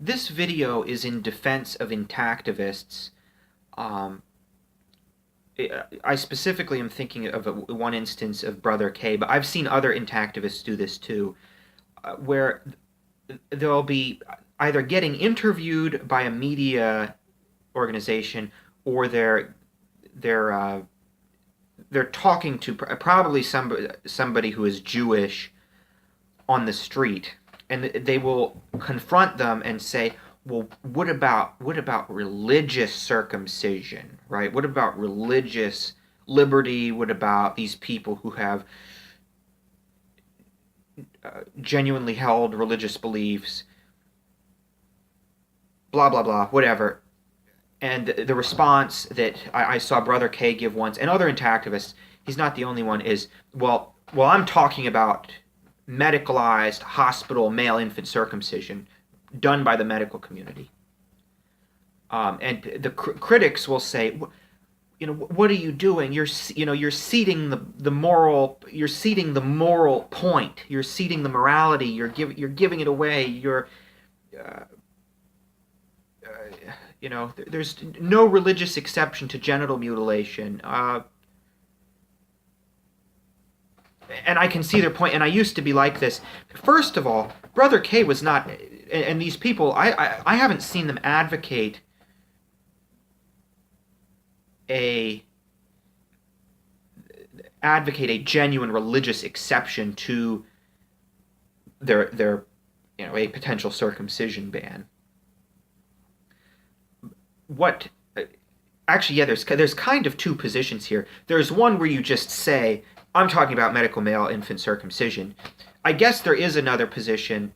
This video is in defense of intactivists. Um, I specifically am thinking of one instance of Brother K, but I've seen other intactivists do this too, where they'll be either getting interviewed by a media organization or they're they're talking to probably somebody who is Jewish on the street, and they will confront them and say, well, what about religious circumcision, right? What about religious liberty? What about these people who have genuinely held religious beliefs? Blah blah blah, whatever. And the response that I saw Brother K give once, and other intactivists, he's not the only one, is, well, I'm talking about medicalized hospital male infant circumcision done by the medical community. And the critics will say, what are you doing? You're ceding the moral. You're ceding the moral point. You're ceding the morality. You're giving it away. Uh, there's no religious exception to genital mutilation. And I can see their point, and I used to be like this. First of all, Brother K was not, and these people, I haven't seen them a advocate a genuine religious exception to their a potential circumcision ban. What Actually, yeah, there's kind of two positions here. There's one where you just say, I'm talking about medical male infant circumcision. I guess there is another position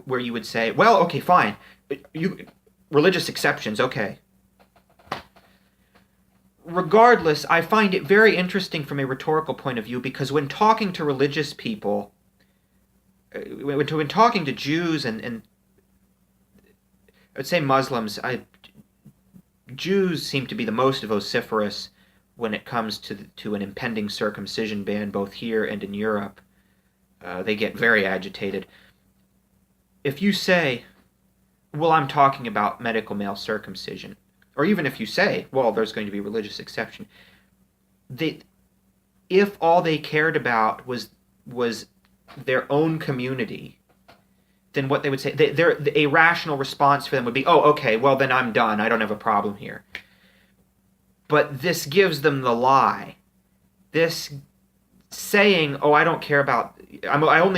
where you would say, well, okay, fine, religious exceptions, okay. Regardless, I find it very interesting from a rhetorical point of view, because when talking to religious people, when talking to Jews and I'd say Muslims, Jews seem to be the most vociferous when it comes to an impending circumcision ban, both here and in Europe. They get very agitated. If you say, well, I'm talking about medical male circumcision, or even if you say, well, there's going to be religious exception, if all they cared about was their own community, then what they would say, a rational response for them would be, oh, okay, well, then I'm done. I don't have a problem here. But this gives them the lie. This saying, oh, I only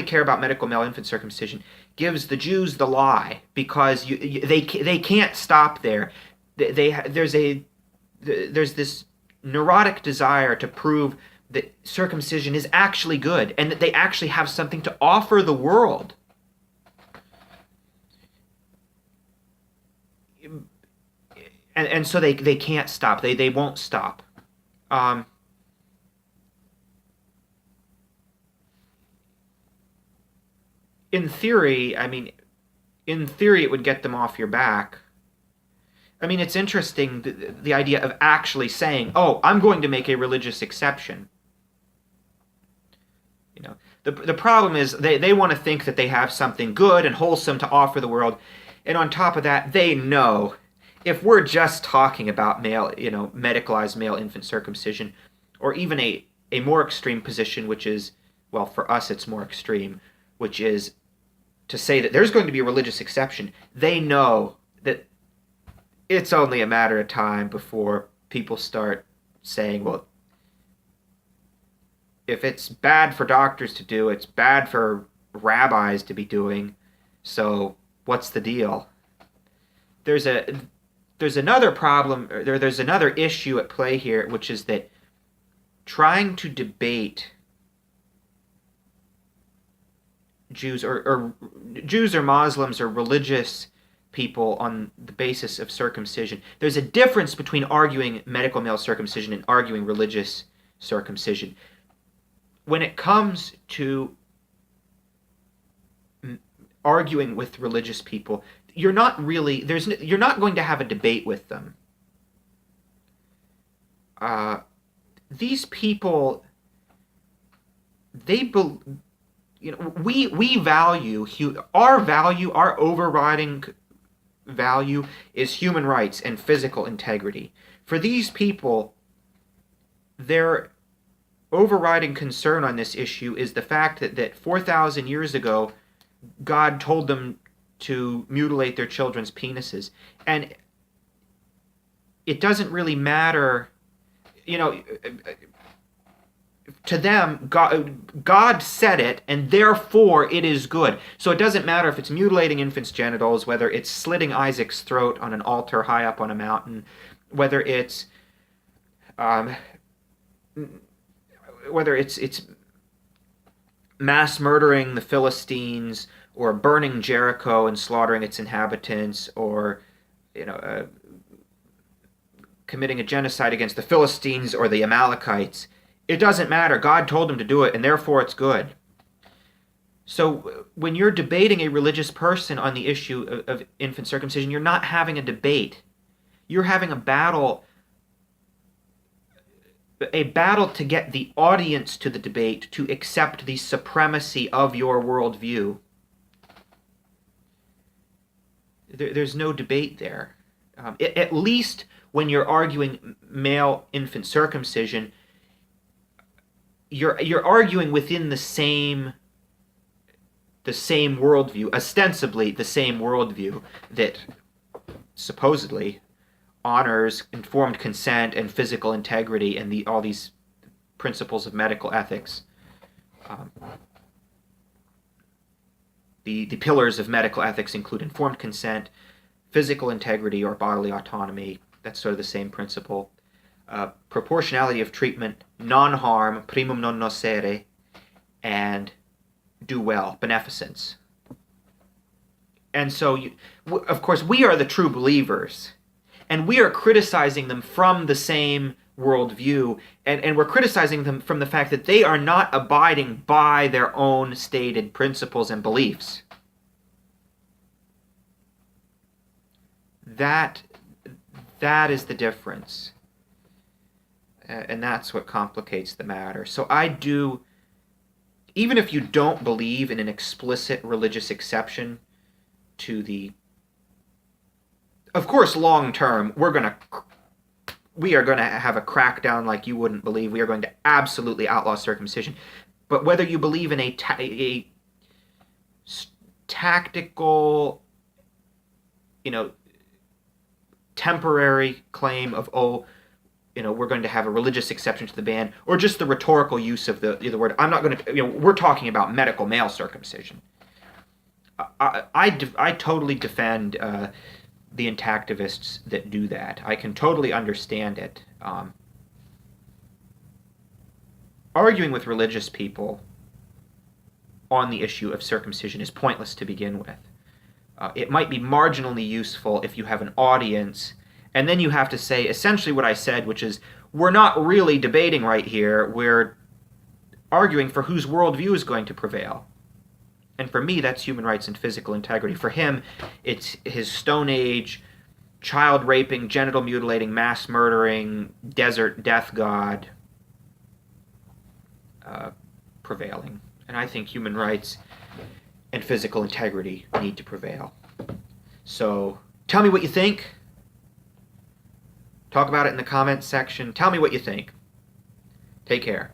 care about medical male infant circumcision, gives the Jews the lie, because they can't stop there. There's this neurotic desire to prove that circumcision is actually good and that they actually have something to offer the world. And so they can't stop. They won't stop. In theory, it would get them off your back. It's interesting, the idea of actually saying, oh, I'm going to make a religious exception. The problem is they want to think that they have something good and wholesome to offer the world. And on top of that, they know, if we're just talking about medicalized male infant circumcision, or even a more extreme position, which is, well, for us it's more extreme, which is to say that there's going to be a religious exception, they know that it's only a matter of time before people start saying, well, if it's bad for doctors to do, it's bad for rabbis to be doing, so what's the deal? There's another problem, there's another issue at play here, which is that trying to debate Jews or Muslims or religious people on the basis of circumcision. There's a difference between arguing medical male circumcision and arguing religious circumcision. When it comes to arguing with religious people, you're not going to have a debate with them. These people, we value our overriding value is human rights and physical integrity. For these people, their overriding concern on this issue is the fact that 4,000 years ago, God told them to mutilate their children's penises. And it doesn't really matter, to them, God said it, and therefore it is good. So it doesn't matter if it's mutilating infants' genitals, whether it's slitting Isaac's throat on an altar high up on a mountain, whether it's mass murdering the Philistines, or burning Jericho and slaughtering its inhabitants, or committing a genocide against the Philistines or the Amalekites. It doesn't matter. God told them to do it, and therefore it's good. So when you're debating a religious person on the issue of infant circumcision, you're not having a debate. You're having a battle to get the audience to the debate to accept the supremacy of your worldview. There's no debate there. At least when you're arguing male infant circumcision, you're arguing within the same worldview, ostensibly the same worldview that supposedly honors informed consent and physical integrity and all these principles of medical ethics. The pillars of medical ethics include informed consent, physical integrity or bodily autonomy. That's sort of the same principle. Proportionality of treatment, non-harm, primum non nocere, and do well, beneficence. And so, of course, we are the true believers, and we are criticizing them from the same worldview, and we're criticizing them from the fact that they are not abiding by their own stated principles and beliefs. That is the difference. And that's what complicates the matter. So even if you don't believe in an explicit religious exception to the, of course, long term, we are going to have a crackdown like you wouldn't believe. We are going to absolutely outlaw circumcision. But whether you believe in a tactical, temporary claim of, we're going to have a religious exception to the ban, or just the rhetorical use of the word. I'm not going to, we're talking about medical male circumcision. I totally defend the intactivists that do that. I can totally understand it. Arguing with religious people on the issue of circumcision is pointless to begin with. It might be marginally useful if you have an audience, and then you have to say essentially what I said, which is, we're not really debating right here, we're arguing for whose worldview is going to prevail. And for me, that's human rights and physical integrity. For him, it's his Stone Age, child-raping, genital-mutilating, mass-murdering, desert death god prevailing. And I think human rights and physical integrity need to prevail. So, tell me what you think. Talk about it in the comments section. Tell me what you think. Take care.